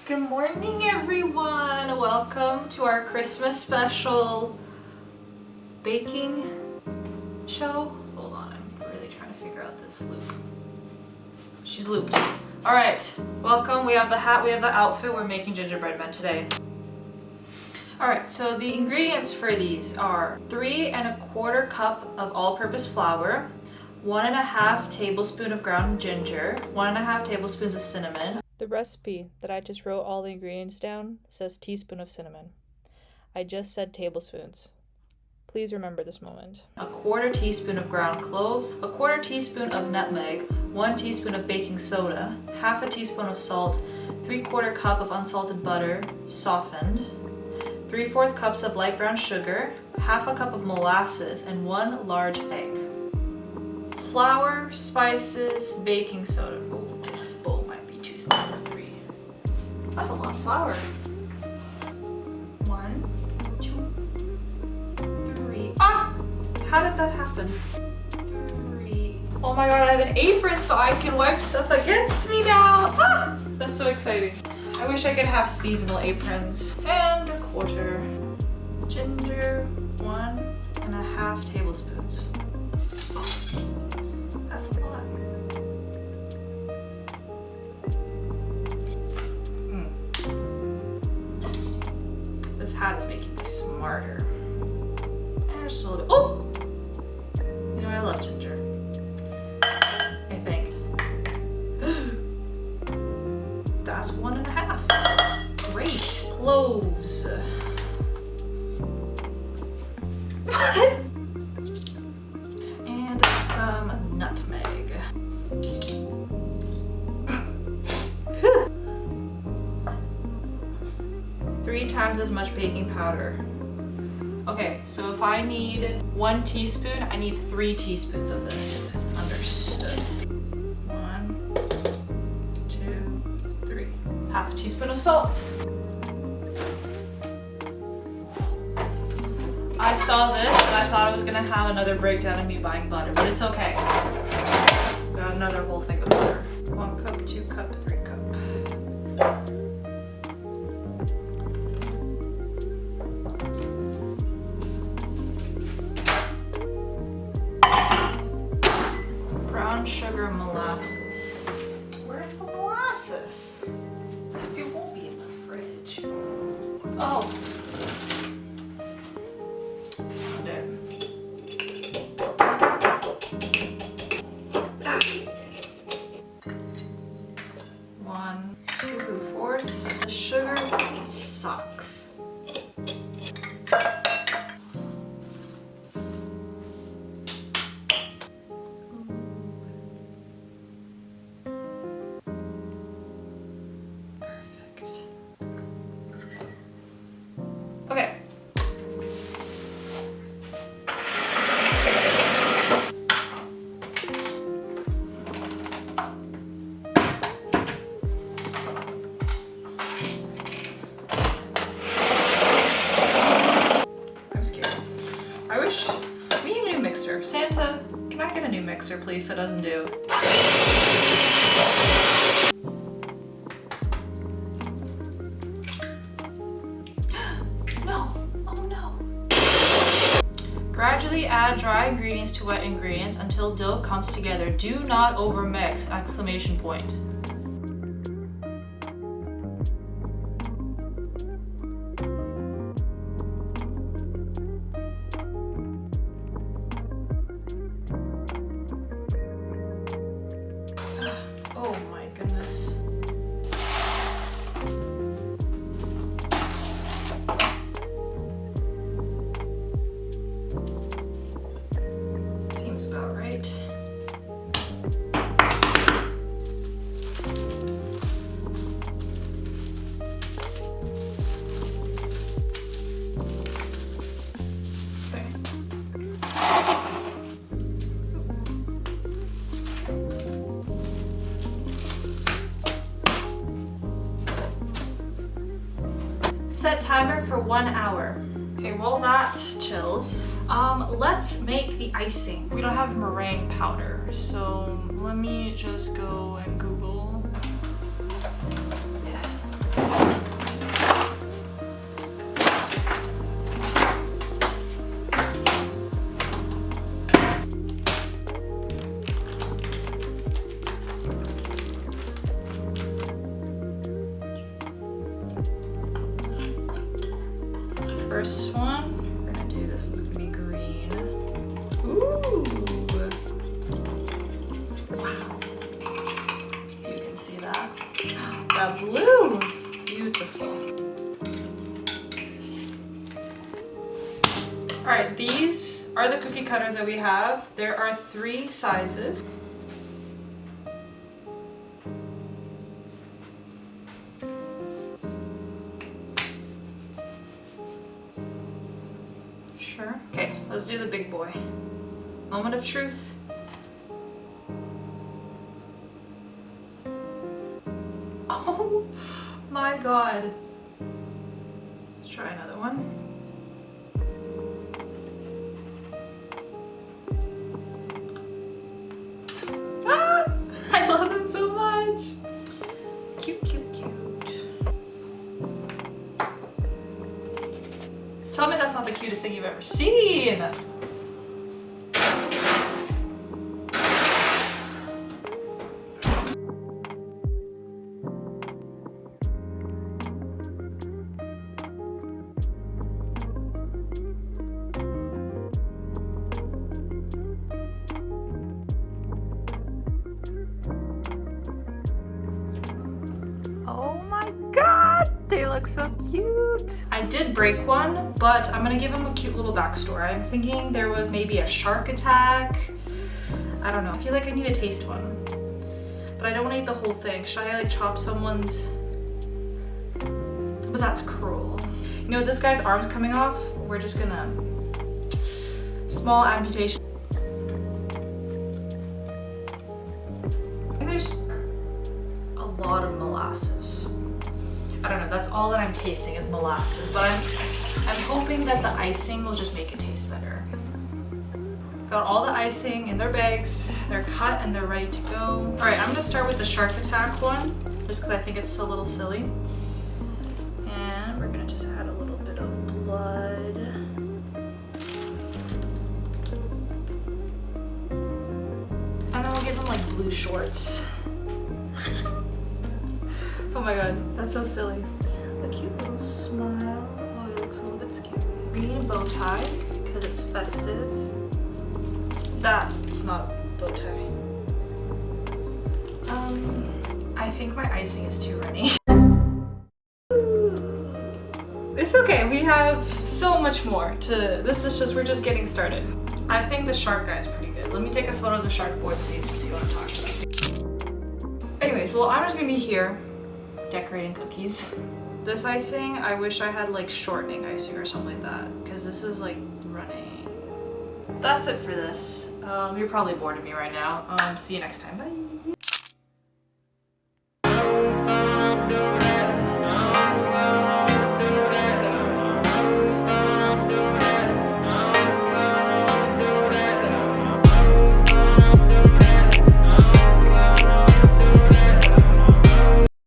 Good morning, everyone. Welcome to our Christmas special baking show. Hold on, I'm really trying to figure out this loop. She's looped. All right, welcome. We have the hat, we have the outfit. We're making gingerbread men today. All right, so the ingredients for these are 3 1/4 cup of all-purpose flour, 1 1/2 tablespoon of ground ginger, 1 1/2 tablespoons of cinnamon. The recipe that I just wrote all the ingredients down says teaspoon of cinnamon. I just said tablespoons. Please remember this moment. 1/4 teaspoon of ground cloves, 1/4 teaspoon of nutmeg, 1 teaspoon of baking soda, 1/2 teaspoon of salt, 3/4 cup of unsalted butter, softened, 3/4 cups of light brown sugar, 1/2 cup of molasses, and 1 large egg. Flour, spices, baking soda. Oh, this bowl might be too small for 3. That's a lot of flour. 1, 2, 3. Ah! How did that happen? 3. Oh my god, I have an apron so I can wipe stuff against me now. Ah! That's so exciting. I wish I could have seasonal aprons. And 1/4. Ginger, 1 1/2 tablespoons. That's a lot. This hat is making me smarter. And just a little bit. Oh! You know, I love ginger. I think. That's 1 1/2. Great. Cloves. What? And some nutmeg. 3 times as much baking powder. Okay, so if I need 1 teaspoon, I need 3 teaspoons of this. Understood. 1, 2, 3. 1/2 teaspoon of salt. I saw this and I thought I was gonna have another breakdown of me buying butter, but it's okay. Got another whole thing of butter. 1 cup, 2 cup, 3 cup. Brown sugar, molasses. Where's the molasses? It won't be in the fridge. Oh. One, 2/4. The sugar sucks. Perfect. Okay. I wish we need a new mixer. Santa, can I get a new mixer, please? That doesn't do. No! Oh no! Gradually add dry ingredients to wet ingredients until dough comes together. Do not overmix! Exclamation point. Oh my goodness. Seems about right. Set timer for 1 hour. Okay, while that chills, let's make the icing. We don't have meringue powder, so let me just go and Google. Yeah. first one. We're gonna do this one's gonna be green. Ooh! Wow. You can see that. That blue! Beautiful. Alright, these are the cookie cutters that we have. There are 3 sizes. Sure. Okay, let's do the big boy. Moment of truth. Oh my god. Let's try another one. Ah! I love him so much. Cute, cute, cute. Tell me that's not the cutest thing you've ever seen. Oh my god, they look so cute. I did break one, but I'm gonna give him a cute little backstory. I'm thinking there was maybe a shark attack. I don't know, I feel like I need to taste one. But I don't want to eat the whole thing. Should I like chop someone's? But that's cruel. You know, this guy's arm's coming off. We're just gonna, small amputation. I think there's a lot of molasses. I don't know, that's all that I'm tasting is molasses, but I'm hoping that the icing will just make it taste better. Got all the icing in their bags, they're cut and they're ready to go. All right, I'm gonna start with the shark attack one, just because I think it's a little silly. And we're gonna just add a little bit of blood. And then we'll give them like blue shorts. Oh my god, that's so silly. A cute little smile. Oh, it looks a little bit scary. Green bow tie, because it's festive. That's not a bow tie. I think my icing is too runny. It's okay, we have so much more to, we're just getting started. I think the shark guy is pretty good. Let me take a photo of the shark board so you can see what I'm talking about. Anyways, well, I'm just gonna be here decorating cookies. This icing, I wish I had like shortening icing or something like that, because this is like running. That's it for this. You're probably bored of me right now. See you next time. Bye.